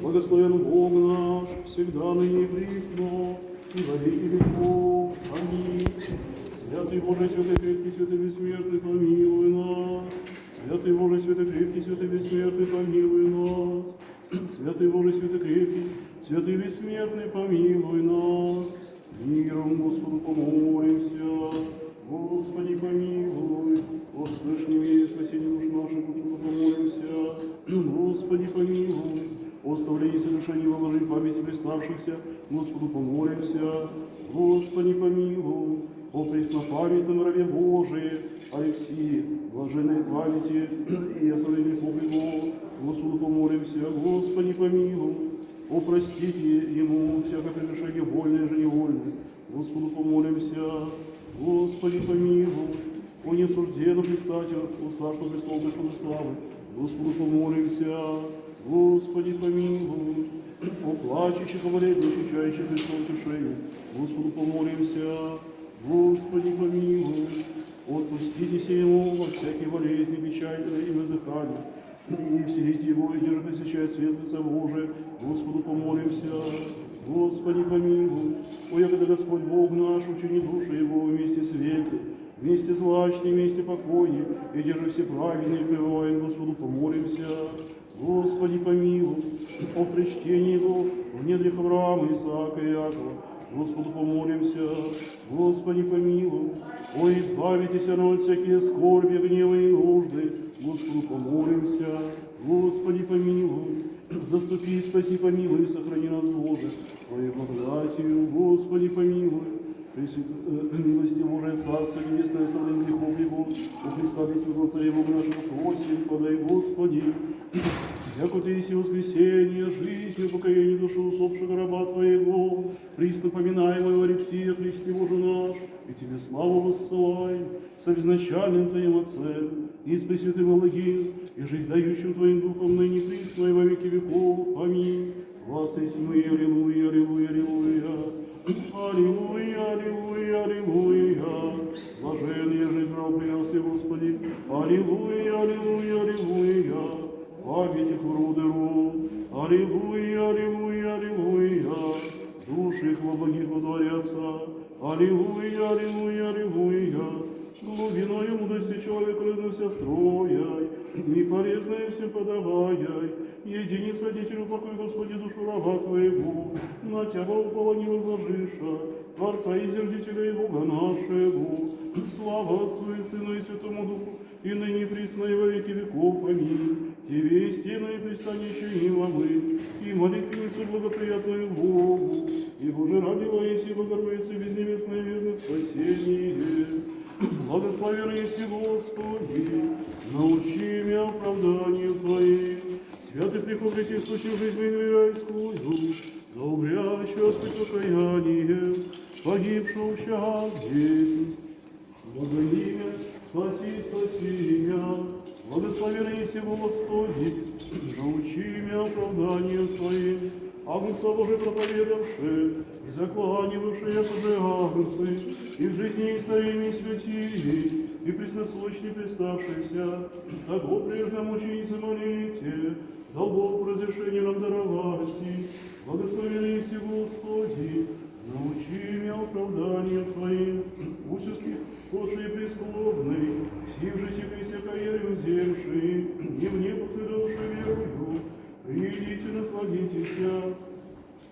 Благословен Бог наш, всегда ныне и присно, и во веки веков. Аминь. Святый Божий, святый крепкий, святый бессмертный, помилуй нас. Святый Божий, святый крепкий, святый бессмертный, помилуй нас. Святый Божий, святый крепкий, святый бессмертный, помилуй нас. Миром Господу помолимся. Господи, помилуй. Услышь немедля спасение душ наших, Господу помолимся. Господи, помилуй. Оставляй совершение воложи памяти представшихся, Господу помолимся. Господи, помилуй. О преснопамятном рабе Божие, Алексии, блаженной памяти и оставлении погребов, Господу помолимся. Господи, помилуй. О простите ему всякое прегрешение вольное же невольное, Господу помолимся. Господи, помилуй. О несужденном предстатель, уставшего престол Господу славы, Господу помолимся. Господи, помилуй. О плачущих, о болезнях, чающих Христом утешение, Господу помолимся. Господи, помилуй. Отпуститесь ему во всякие болезни, печали и воздыхания, и вселите его, и держи пресечает свет лица Божия, Господу помолимся. Господи, помилуй. О, ягода Господь Бог наш, учини души его вместе светлой, вместе злачной, вместе покойней, и держи все праведные, пребывает, Господу помолимся. Господи, помилуй. О причтении его в недрах Авраама, Исаака и Иакова, Господу помолимся. Господи, помилуй. О, избавитесь от всякие скорби, гнева и нужды, Господу помолимся. Господи, помилуй. Заступи, спаси, помилуй, и сохрани нас, Боже, Твоей благодатью. Господи, помилуй. Милости Божия, Царство Небесное, оставление грехов его, у Христа без Святого Царя Бога нашего, просим, подай, Господи. Яко Ты еси воскресение, жизнь и покаяние души усопшего раба Твоего, присно поминаемого Алексия, Христе Боже наш, и Тебе славу воссылаем, со изначальным Твоим Отцем, и с Пресвятым Благим, и жизнь дающим Твоим Духом, ныне присно и во веки веков. Аминь. Вас есть мы, аллилуйя, аллилуйя, аллилуйя. Аллилуйя, аллилуйя, аллилуйя. Блаженная жизнь раб принялся, Господи. Аллилуйя, аллилуйя, аллилуйя. Память их врудеру. Аллилуйя, аллилуйя, аллилуйя. Души их во благих водворятся. Аллилуйя, аллилуйя, аллилуйя. Глубиною мудрости человека рыднулся строяй, и полезное всем подаваяй. Едини свидетелю покой, Господи, душу раба Твоего, на Тебя упование возложиша, Творца и Зердителя и Бога нашего. Слава Отцу и Сыну и Святому Духу, и ныне присно и во веки веков. Аминь. Тебе и стены и пристанище и мы, и молитвенницу благоприятную Богу, и Боже ради воиси Богородицы безнебесное верное спасение. Благословен еси, Господи, научи меня оправданию Твоим. Святый приход спустил жизнь мою райскую, да убрящу от покаяния, погибшего в час здесь. Благоимя, спаси, спаси меня. Благословен еси, Господи, научи меня оправданию Твоим. Агнца Божий проповедавши, и закланивавши, як уже агнцы, и в жизни истории святили, и пресносущни представшийся, того прежнему ученице молите, дал Бог разрешение нам даровать, благословен еси, Господи, научи меня оправданию Твоим, узких, лучший и прискорбный, сив житию всякоерем земши, и мне последовавши верою, придите, насладитесь,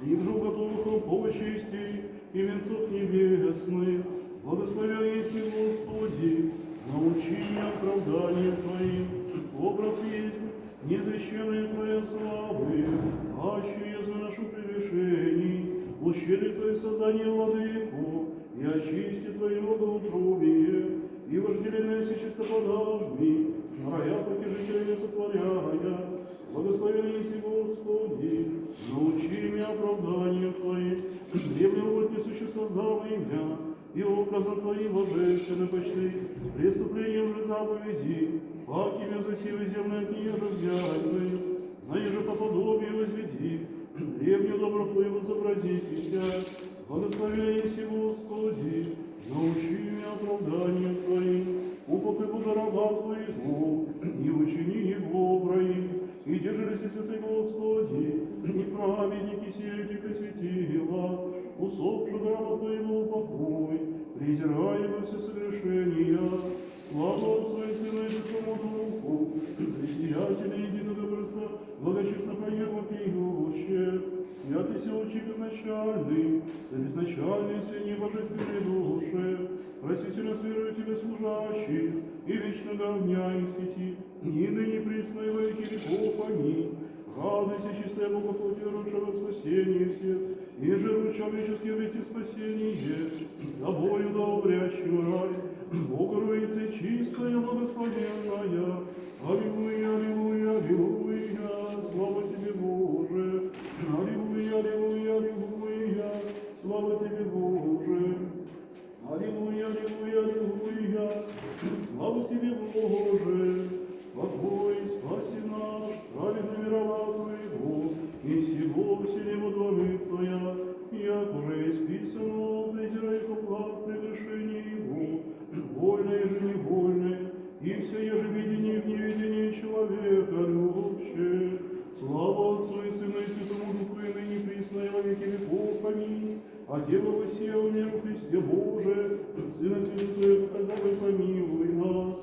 и в жил готовых почестей, и венцов небесных, благословен еси, Господи, научи меня оправданию Твоим, образ есть неизвещенная Твоя славы, аще язва нашу прегрешений, ущели Твое создание, Владыку, и очисти Твоим благоутробие, и вожделенные все чистоподажми, рая потяжителями сотворяя, благословен еси, Господи, научи меня оправданию Твоим, древнего отнесущих создал имя, и образом Твоим божественно почти, преступлением же заповеди, пакими за силы земной от нее разъявлены, на еже по подобию возведи, древнюю доброту его изобразить тебя, благословен еси, Господи, научи меня оправданию Твоим, упокой Бога раба Твоего, Кисель Тебя светила, усопшего раба Твоего покой, презирая во все согрешения, слава Отцу и Сыну и Святому Духу, християтеля единого братства, благочестно поверно пьющие, святый силучи безначальный, собезначальный все небожественные души, просвети нас верою Тебе служащих, и вечного огня и свети, и ныне пресно и во веки веков. Аминь. Радуйся, чистая Бога, плоти ручего спасения всех, и же человеческие ведь спасение, тобою да обрящим рай, Богородица чистая, благословенная, аллилуйя, аллилуйя, аллилуйя, слава Тебе, Боже, аллилуйя, аллилуйя, аллилуйя, слава Тебе, Боже, аллилуйя, аллилуйя, аллилуйя, слава Тебе, Боже, покой, спаси наш, праведный мирова Твоего, и сего вселенного дворы Твоя, як уже исписано, презирай поклад прегрешения Его, вольное же невольное, и все ежевидение в неведении человека любче. Слава Отцу и Сыну и Святому Духу, и ныне присно и во веки веков. Аминь. А Дева воссиял мир в Христе Боже, Сына Святого показал и помилуй нас.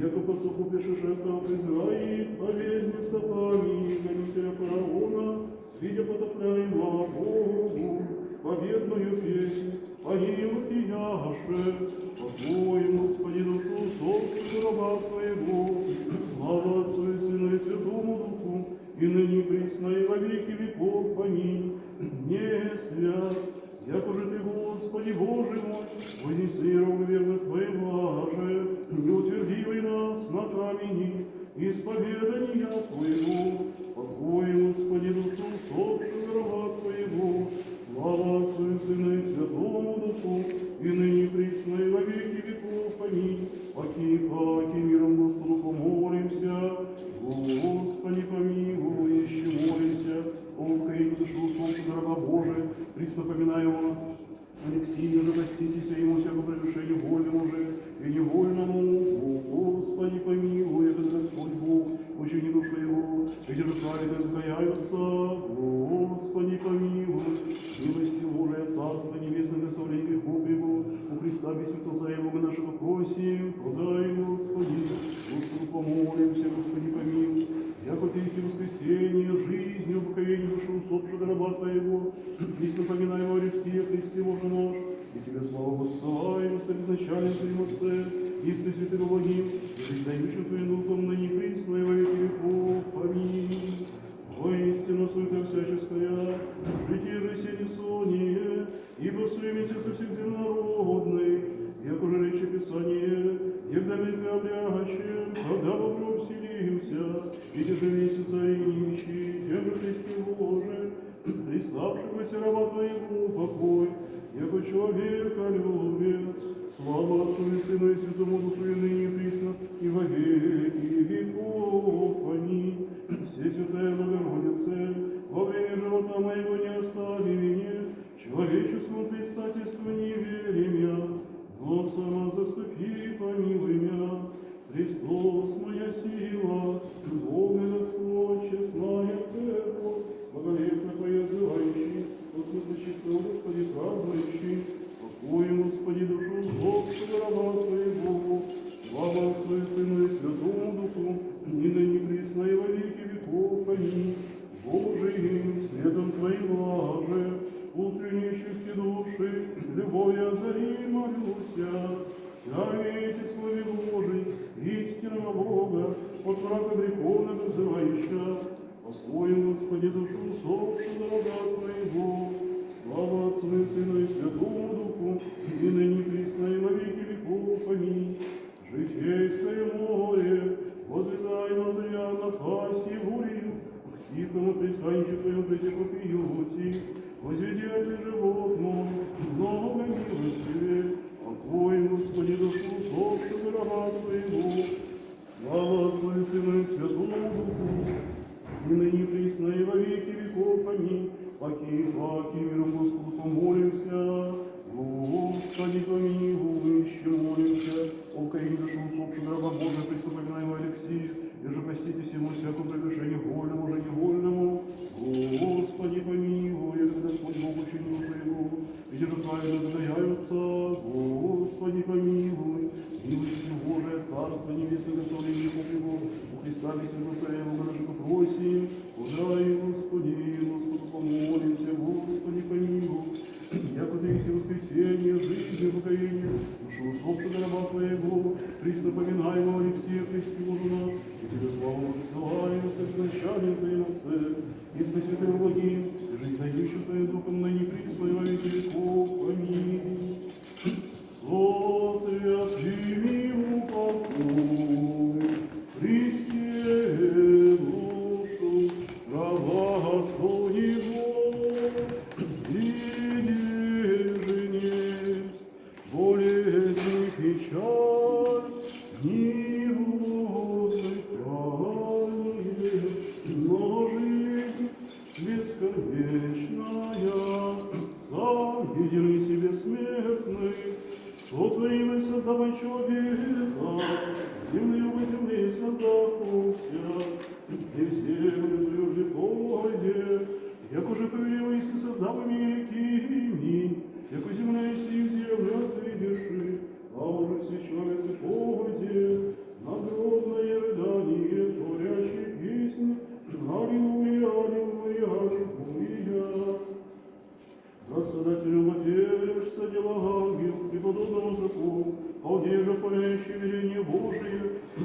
Яко по суху пешешествовал в Израиле, болезни стопами, гонителя фараона, видя потопляемого Богу, победную песнь, погиб и яше, покой, Господи, душу собственную раба Твоего, слава Отцу и Сыну и Святому Духу, и ныне присно и во веки веков. Аминь. Не свят, яко же Ты, Господи, Боже мой, вознеси ровно верно Твоего же, не утвердивай нас на камени исповедания Твоего, покой, Господи, душу усопшего раба Твоего, слава Отцу и Сыну и Святому Духу, и ныне присно и во веки веков. Аминь. Паки миром Господу помолимся, Господи помилуй, еще молимся, укрепи душу усопшего раба Божия, присно поминаемого Алексею, же проститесь ему всякому прегрешению вольному же и невольному. Господи помилуй, это Господь Бог, учини душу его, и держали раскаяются. Господи помилуй, милости Божия, Царство Небесное, доставление грехов его, у Христа без святого его мы нашего просим, подай, Господи, Господу помолимся, Господи помилуй, яко Ты есть воскресение, жизнь, упокоение души усопшего раба Твоего, Христо поминаем Алексея, Христе Боже наш, и Тебе славу воссылаем, с изначальным Твоим Отце, и с Святым Благим, и преддающим Твоим Духом, ныне присно и во веки веков. Аминь. Воистину суета всяческая, житие же се несоние, ибо суемите со всех земнородных, як уже речи Писание, егда мелька облягачем, когда вокруг вселимся, и же месяца и нищий, тем же Христе Боже, приставшегося раба Твоему покой, яко человека любит, слава Отцу и Сыну и Святому Духу, и ныне присно, и во веки веков. Аминь. Все святая Богородице, во время живота моего не остави меня, человеческому предстательству не верим я, но сама заступи, помилуй меня. Христос, моя сила, Бог и Господь, честная церковь, благолепно Твоя отзывающий, Господи, чистого Господи, празднующий, покой, Господи, душу усопшего раба Твоего, слава Отцу и Сыну и Святому Духу, и ныне присно и во веки веков. Аминь. Божиим светом Твоим лаже, утреннейших души, любовью озари, молюся, явите славе Божий, истинного Бога, от врага греховного взывающа, покоем, Господи, душу усопшего раба Твоего, слава Отцу и Сыну и Святому Духу, и ныне присно и во веки веков. Аминь. Житейское море, возвязай на зря на паси бурю, к тихому пристанищу Твоему притеку пьюти, возведи от живот мой, много милостивее, покой, Господи, душу усопшего раба Твоего, слава Отцу и Сыну и Святому Духу, и ныне присно и во веки веков. Аминь. Паки миром Господу помолимся, Господи помилуй, еще молимся, укрепи душу усопшего раба Божия, преступленного Алексея, и же простите всему всякому прегрешению вольному, уже невольному, Господи помилуй. благословение Его, у Христа и Святого Царя, Его хорошо просим, подай, Господи, Господу помолимся, Господи помилуй, яко Ты есть воскресенье, жизнь и покоение, душу усопшего раба Твоего, Христа поминаемого Алексея, Христе Божу наш, и Тебе славу воссылаем, со изначалем Твоим Отцем, и с Пресвятым Благим, и жизнь найдущим Твоим Духом, ныне присно и во веки веков. Аминь. Со святыми упокой, Христе душу раба Твоего, и неженец, болезни, печаль, невозных ранее, но жизнь бесконечная, сам единый себе смертный, сотворил и создавай человека, земные вы земные создався, и в землю прежде пойде, як уже повелел и создав веки, яко земля си в землю отведеши, а уже все человецы пойде, надгробное рыдание, творящие песни, аллилуйя, аллилуйя, аллилуйя. Рассудателю отвержься дела ангел, и подобному закону, а удержа полящее веление Божие,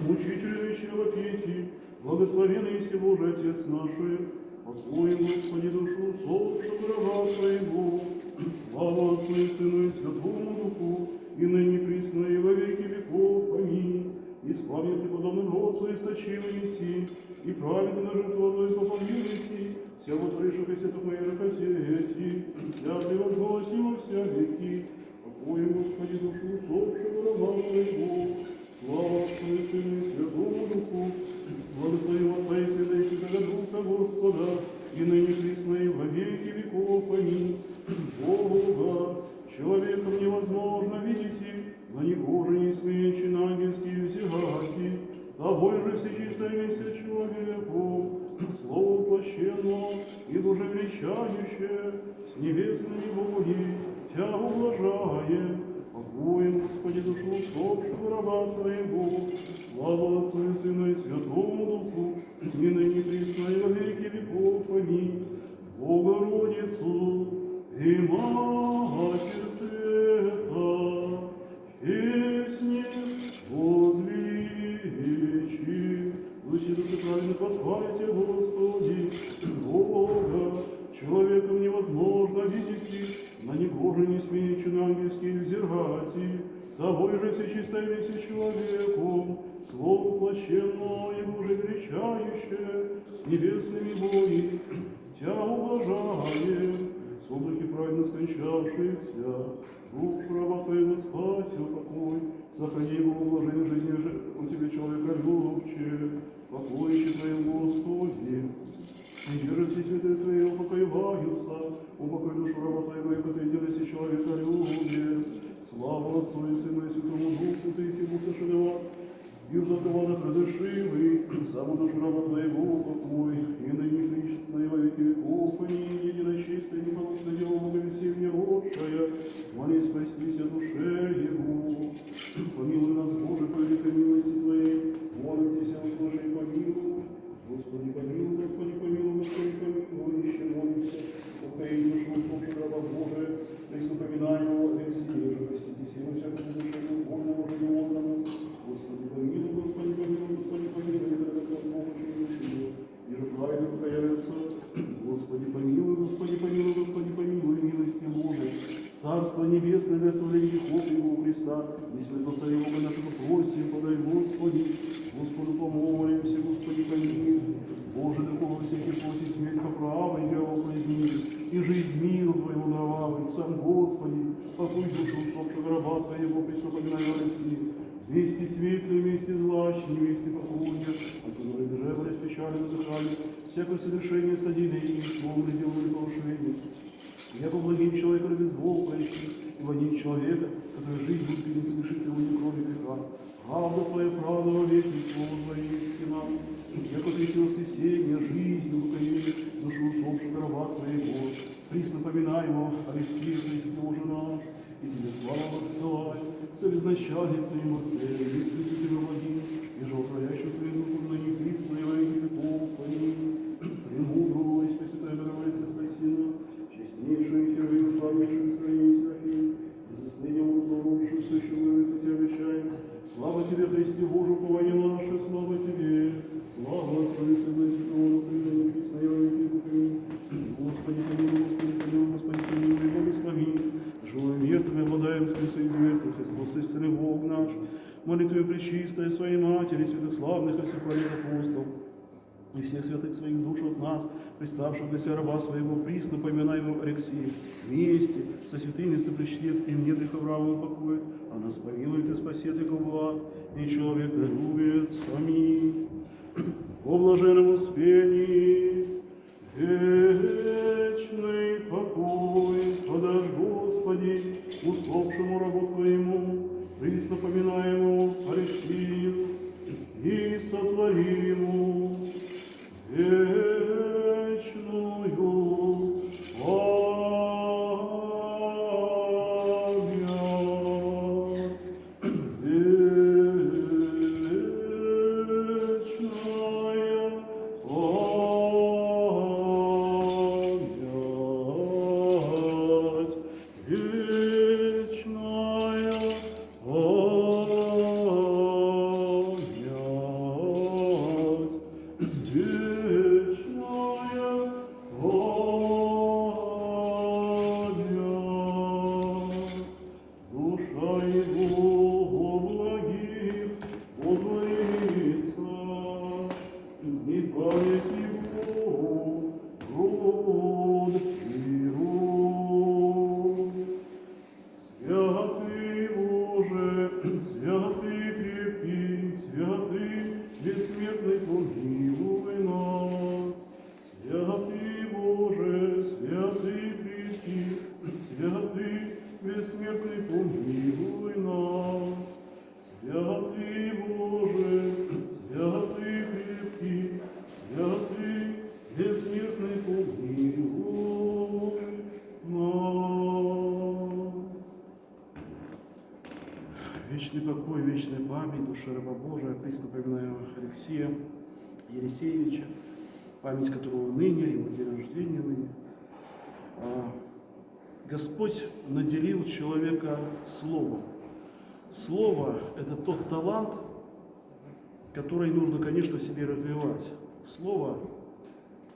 учителю вечного пети, благословенный си Божий Отец наши, покой, Господи, душу усопшего раба Твоего, слава Отцу и Сыну и Святому Духу, и ныне присно и во веки веков. Аминь. И славен преподобным Отцу источимый си, и праведный на жертву Твою поповинный си, вся вотворивших и святых моих ракозети, святый возгласи во вся веки, покой, Господи, душу усопшего раба Твоего, слава Отцу и Сыну и Святому Духу, благословим Отца и Сына и Святого Духа Господа, и ныне присно и во веки веков. Аминь. Бога человеком невозможно видеть, на него же не смеючи ангельские взирати, тобой же всечистое человеку, слово воплощено и Боже величающее, с небесными боги, Тя ублажаем, покоем, Господи, душу усопшего раба Твоего, слава Отцу и Сыну и Святому Духу, и ныне присно и во веки веков. Аминь. Богородицу и Матерь Света, песни возвеличи, лучи души праведных восхвалите, Господи, Бога, человеком невозможно видеть, на него же не смеючи на ангельские взирати, тобой же всечистое весе человеком, слово воплощенное и Боже величающее, с небесными боги, Тя ублажаем, сумраки праведно скончавшихся, душу раба Твоего спаси, упокой, сохрани его в блаженной жизни, он тебе человека любче, покоище Твоем, Господи, и держи все святые Твои, упокоиваются, упокой душу раба Твоего, и Ты делайся человека любе, слава Отцу и Сыну и Святому Духу, Ты и Бог сошедевал, и взаковано предышивый, саму душу раба Твоего упокой, и ныне Христо, и во веки веков, аминь. Единочистое, непорочное дело Бога веселье родшая, молись, спастися душе Его. Помилуй нас, Боже, по великой милости Твоей, молитесь, услыши и помилуй. Господи, помилуй, Господи, помилуй, Господи, помилуй, еще молимся, упокоить душу усопшего раба Божия, Христу поминаемого Алексея, же проститесь ему всякому душевному, вольному, животному. Господи, помилуй, Господи, помилуй, Господи, помилуй, и Господь помощи и силы, и же праведно покаяться. Господи, помилуй, Господи, помилуй, Господи, помилуй, милости Божией. Царство небесное, для оставления грехов Его Христа, и святого Царя Бога нашего просим, подай, Господи, Господу помолимся, Господи, помилуй. Боже, духовно всякий плоти смерть поправа, и грева произними, и жизнь миру Твоему даровавый, сам Господи, покой душу усопшего раба Твоего, присопоминай Алексея, вести светлые, вести злачные, вести покойня, от которых бежали с печалью дыхания, всякое совершение содеянное, словом или делом или порушением. Я поблагим человека безболкающий, и водить человека, который жизнь будет не совершить его ни кроме греха. Правда Твоя, правда во веки, слово Твое истина. Яко Ты есть воскресенье, жизнь, укорение, душу усопшего раба Твоего. Присно поминаемо, Алексея, Христе Боже наш, и Тебе славу отсылай, со безначальным Твоим Отцем, и с Пресвятым Благим, и и животворящую Твою душу на них лиц, на его веков, аминь. Премудрого и Пресвятая Богородица, спаси нас, честнейшую Херувим, славнейшую Саранию Серафим, и заследнему узорувшую сущую Ловицу Тебя обещаем. Слава Тебе, Христе Божию, упование наше, слава Тебе, слава Отцу и Сыну и Святому Духу, и ныне и на его веки веков. Господи, помилуй, Господи, помилуй, Господи, помилуй, благослови. Живым мертвым обладаем спасу из мертвых, Христос, истинный Бог наш. Молитвою пречистой своей Матери, святых славных и всех праведных апостолов, и всех святых своих душ от нас, представших для себя раба своего, присно поминаемого Алексея, вместе со святыми соблющет, и мне грех Авраама покоит, а нас помилует и спасет его благ, и человека любит. Аминь. О блаженном успении, вечный покой, подашь, Господи, усопшему рабу Твоему, присно поминаемому Алексею, и сотвори ему вечную Вечный покой, вечная память души раба Божия, присно поминаемого Алексея Елисеевича, память которого ныне, его день рождения ныне. Господь наделил человека словом. Слово – это тот талант, который нужно, конечно, в себе развивать. Слово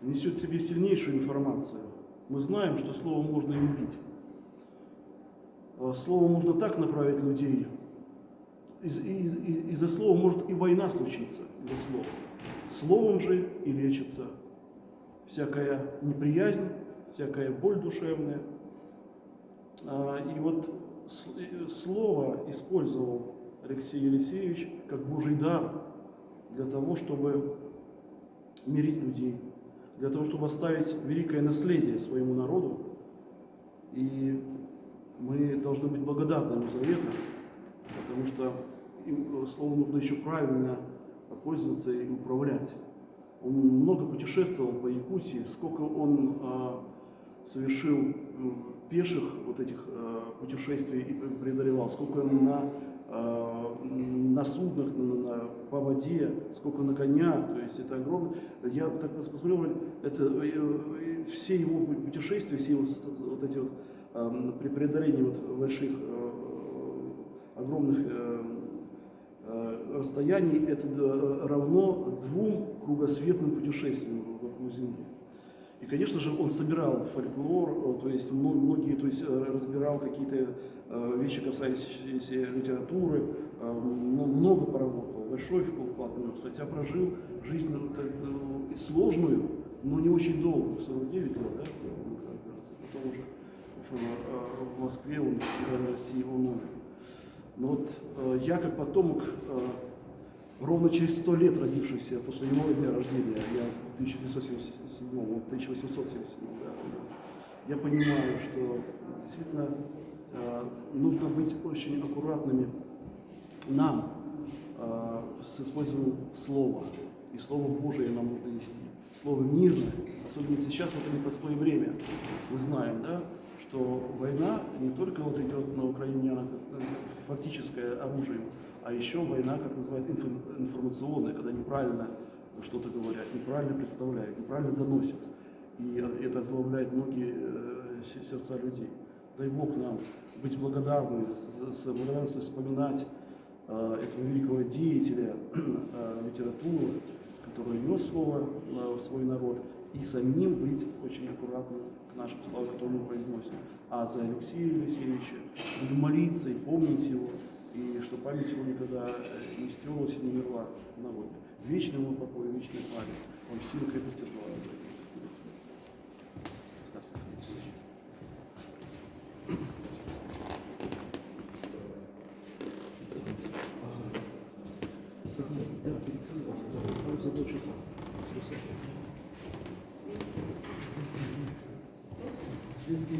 несет в себе сильнейшую информацию. Мы знаем, что словом можно и убить. Словом можно так направить людей. Из-за слова может и война случиться, из-за слова. Словом же и лечится всякая неприязнь, всякая боль душевная. И вот слово использовал Алексей Елисеевич как Божий дар для того, чтобы мирить людей, для того, чтобы оставить великое наследие своему народу. И мы должны быть благодарны ему за это, потому что словом нужно еще правильно пользоваться и управлять. Он много путешествовал по Якутии, сколько он совершил пеших вот этих путешествий и преодолевал, сколько он на суднах, по воде, сколько на конях, то есть это огромно. Я так посмотрел, это все его путешествия, все его вот эти вот при преодолении вот больших огромных расстояний, это равно 2 кругосветным путешествиям вокруг Земли. И, конечно же, он собирал фольклор, то есть многие, то есть разбирал какие-то вещи, касающиеся литературы, много поработал, большой вклад внес, хотя прожил жизнь сложную, но не очень долгую, 49 лет, да, кажется, потом уже в Москве, он в России он умер. Но вот я как потомок, ровно через 100 лет родившийся после его дня рождения, я в 1977, он в 1877, да, я понимаю, что действительно нужно быть очень аккуратными нам с использованием слова. И Слово Божие нам нужно нести. Слово мирное, особенно сейчас, в это непростое время. Мы знаем, да, что война не только вот идет на Украине фактическое оружие, А еще война, как называют, информационная, когда неправильно что-то говорят, неправильно представляют, неправильно доносят. И это озлобляет многие сердца людей. Дай Бог нам быть благодарными, с благодарностью вспоминать этого великого деятеля литературы, который нес слово в свой народ, и самим быть очень аккуратным к нашим словам, которые мы произносим. А за Алексея Елисеевича будем молиться и помнить его, и что память его никогда не стерлась и не умерла в народе. Вечный ему покой, вечная память. Он в силах крепости желает. Да, перед собой. За полчаса. Если